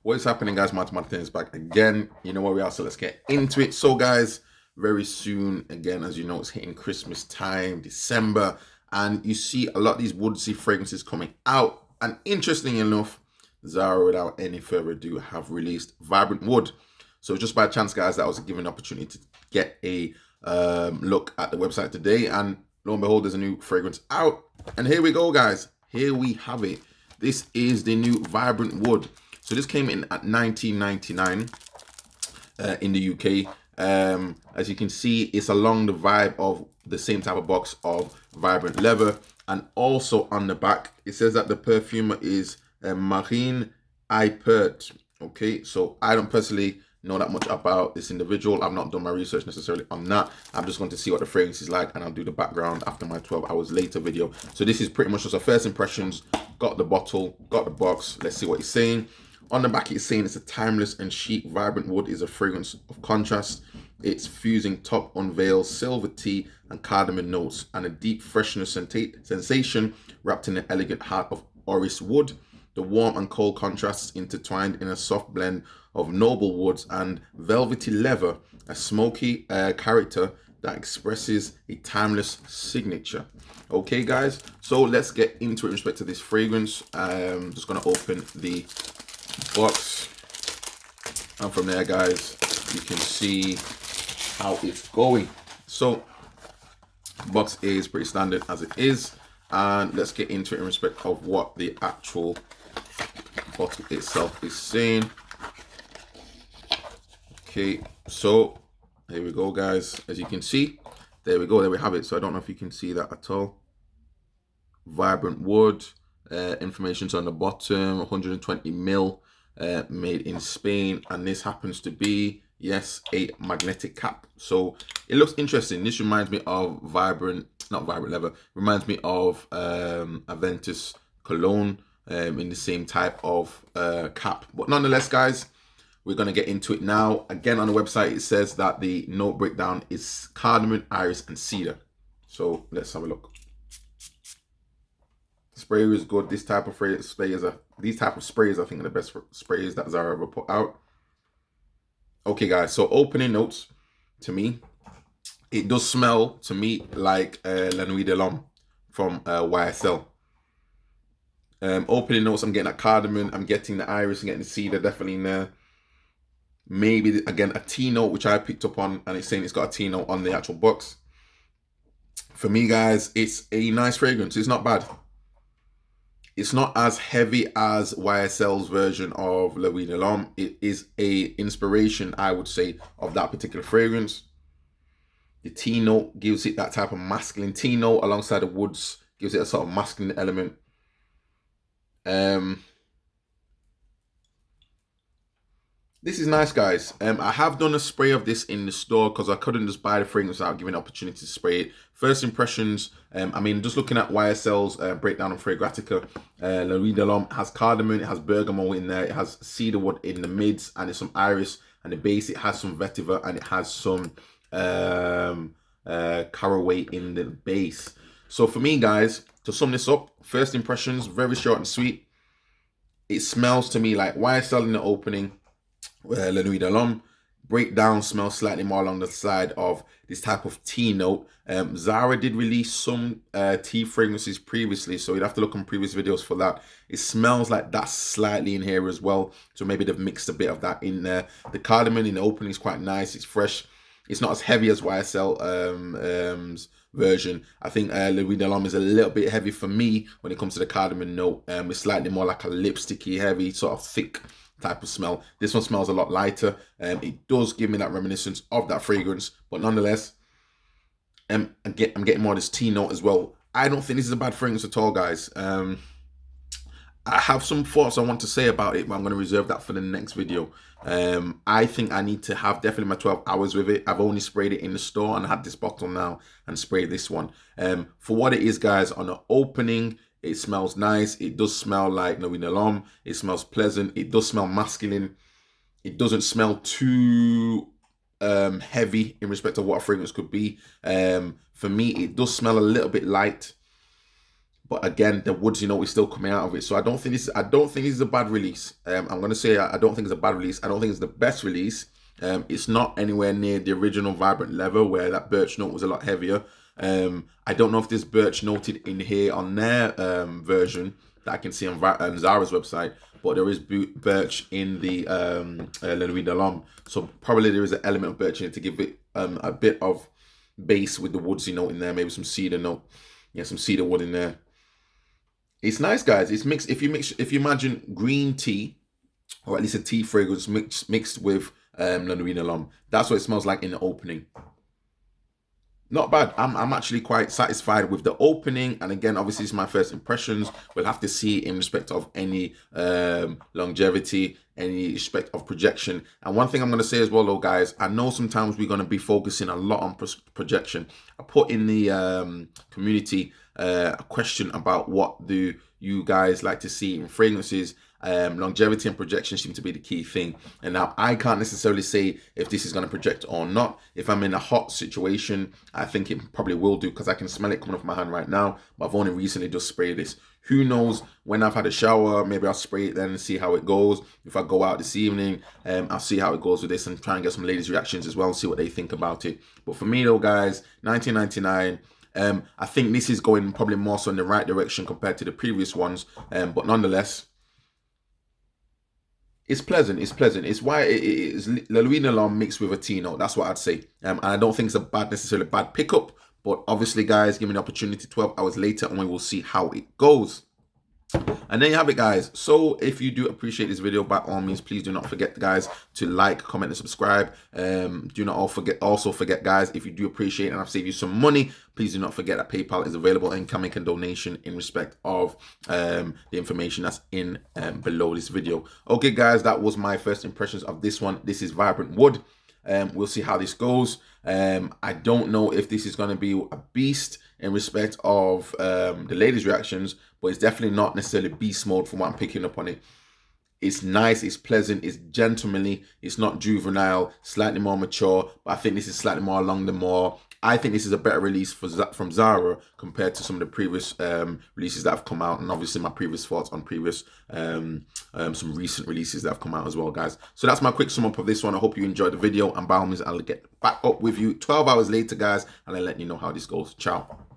What is happening, guys? Martin is back again. You know where we are, so let's get into it. So, guys, very soon, again, as you know, it's hitting Christmas time, December, and you see a lot of these woodsy fragrances coming out. And interestingly enough, Zara, without any further ado, have released Vibrant Wood. So, just by chance, guys, that I was given an opportunity to get a look at the website today, and lo and behold, there's a new fragrance out. And here we go, guys. Here we have it. This is the new Vibrant Wood. So this came in at $19.99 in the UK. As you can see, it's along the vibe of the same type of box of Vibrant Leather. And also on the back, it says that the perfumer is Marine Eipert. Okay, so I don't personally know that much about this individual. I've not done my research necessarily on that. I'm just going to see what the fragrance is like, and I'll do the background after my 12 hours later video. So this is pretty much just our first impressions. Got the bottle, got the box. Let's see what he's saying. On the back, it's saying it's a timeless and chic Vibrant Wood is a fragrance of contrast. It's fusing top unveils, silver tea and cardamom notes, and a deep freshness sensation wrapped in an elegant heart of orris wood. The warm and cold contrasts intertwined in a soft blend of noble woods and velvety leather, a smoky character that expresses a timeless signature. Okay, guys, so let's get into it in respect to this fragrance. I'm just going to open the box, and from there, guys, you can see how it's going. So box is pretty standard as it is, and let's get into it in respect of what the actual bottle itself is saying. Okay, so here we go, guys. As you can see, there we go, there we have it. So I don't know if you can see that at all. Vibrant Wood, information's on the bottom, 120 ml, made in Spain, and this happens to be, yes, a magnetic cap. So it looks interesting. This reminds me of not Vibrant Leather, reminds me of Aventus Cologne, in the same type of cap. But nonetheless, guys, we're going to get into it now. Again, on the website, it says that the note breakdown is cardamom, iris, and cedar. So let's have a look. Spray is good. This type of these type of sprays, I think, are the best sprays that Zara ever put out. Okay, guys. So opening notes, to me, it does smell to me like La Nuit de l'Homme from YSL. Opening notes, I'm getting that cardamom, I'm getting the iris, I'm getting the cedar definitely in there. Maybe again a tea note, which I picked up on, and it's saying it's got a tea note on the actual box. For me, guys, it's a nice fragrance. It's not bad. It's not as heavy as YSL's version of La Nuit de l'Homme. It is a inspiration, I would say, of that particular fragrance. The tea note gives it that type of masculine tea note alongside the woods, gives it a sort of masculine element. This is nice, guys. I have done a spray of this in the store because I couldn't just buy the fragrance without giving an opportunity to spray it. First impressions, I mean, just looking at YSL's breakdown on Fragrantica, La Nuit de l'Homme has cardamom, it has bergamot in there, it has cedarwood in the mids, and it's some iris, and the base, it has some vetiver, and it has some caraway in the base. So for me, guys, to sum this up, first impressions, very short and sweet. It smells to me like YSL in the opening, La Nuit de l'Homme. Breakdown smells slightly more along the side of this type of tea note. Zara did release some tea fragrances previously, so you'd have to look on previous videos for that. It smells like that's slightly in here as well, so maybe they've mixed a bit of that in there. The cardamom in the opening is quite nice. It's fresh. It's not as heavy as YSL version. I think La Nuit de l'Homme is a little bit heavy for me when it comes to the cardamom note. It's slightly more like a lipsticky, heavy, sort of thick type of smell. This one smells a lot lighter. It does give me that reminiscence of that fragrance, but nonetheless, I'm getting more of this tea note as well. I don't think this is a bad fragrance at all, guys. I have some thoughts I want to say about it, but I'm going to reserve that for the next video. I think I need to have definitely my 12 hours with it. I've only sprayed it in the store and I had this bottle now and sprayed this one. For what it is, guys, on the opening, it smells nice. It does smell like La Nuit de l'Homme. It smells pleasant. It does smell masculine. It doesn't smell too heavy in respect of what a fragrance could be. For me, it does smell a little bit light. But again, the woods, is still coming out of it. So I don't think this is a bad release. I'm gonna say I don't think it's a bad release. I don't think it's the best release. It's not anywhere near the original Vibrant Leather where that birch note was a lot heavier. I don't know if there's birch noted in here on their version that I can see on Zara's website, but there is birch in the Le Nuit de l'Homme. So probably there is an element of birch in it to give it a bit of base with the woodsy note in there, maybe some cedar note. Yeah, some cedar wood in there. It's nice, guys. It's mixed. If you imagine green tea, or at least a tea fragrance mixed with Le Nuit de l'Homme, that's what it smells like in the opening. Not bad. I'm actually quite satisfied with the opening, and again, obviously, it's my first impressions. We'll have to see in respect of any longevity, any respect of projection. And one thing I'm going to say as well, though, guys, I know sometimes we're going to be focusing a lot on projection. I put in the community a question about what do you guys like to see in fragrances. Longevity and projection seem to be the key thing. And now I can't necessarily say if this is going to project or not. If I'm in a hot situation, I think it probably will do because I can smell it coming off my hand right now. But I've only recently just sprayed this. Who knows, when I've had a shower, maybe I'll spray it then and see how it goes. If I go out this evening, I'll see how it goes with this and try and get some ladies' reactions as well and see what they think about it. But for me though, guys, 1999. I think this is going probably more so in the right direction compared to the previous ones. But nonetheless, it's pleasant. It's pleasant. It's why it is Le Nuit de l'Homme mixed with a tea note. That's what I'd say. And I don't think it's a necessarily bad pickup. But obviously, guys, give me the opportunity 12 hours later and we will see how it goes. And there you have it, guys. So if you do appreciate this video, by all means, please do not forget, guys, to like, comment, and subscribe. Do not also forget, guys, if you do appreciate and I've saved you some money, please do not forget that PayPal is available and can make a donation in respect of the information that's in below this video. Okay, guys, that was my first impressions of this one. This is Vibrant Wood. We'll see how this goes. I don't know if this is going to be a beast in respect of the ladies' reactions, but it's definitely not necessarily beast mode from what I'm picking up on it. It's nice, it's pleasant, it's gentlemanly, it's not juvenile, slightly more mature, but I think this is slightly more along the more. I think this is a better release from Zara compared to some of the previous releases that have come out, and obviously my previous thoughts on previous some recent releases that have come out as well, guys. So that's my quick sum up of this one. I hope you enjoyed the video, and by all means, I'll get back up with you 12 hours later, guys, and I'll let you know how this goes. Ciao.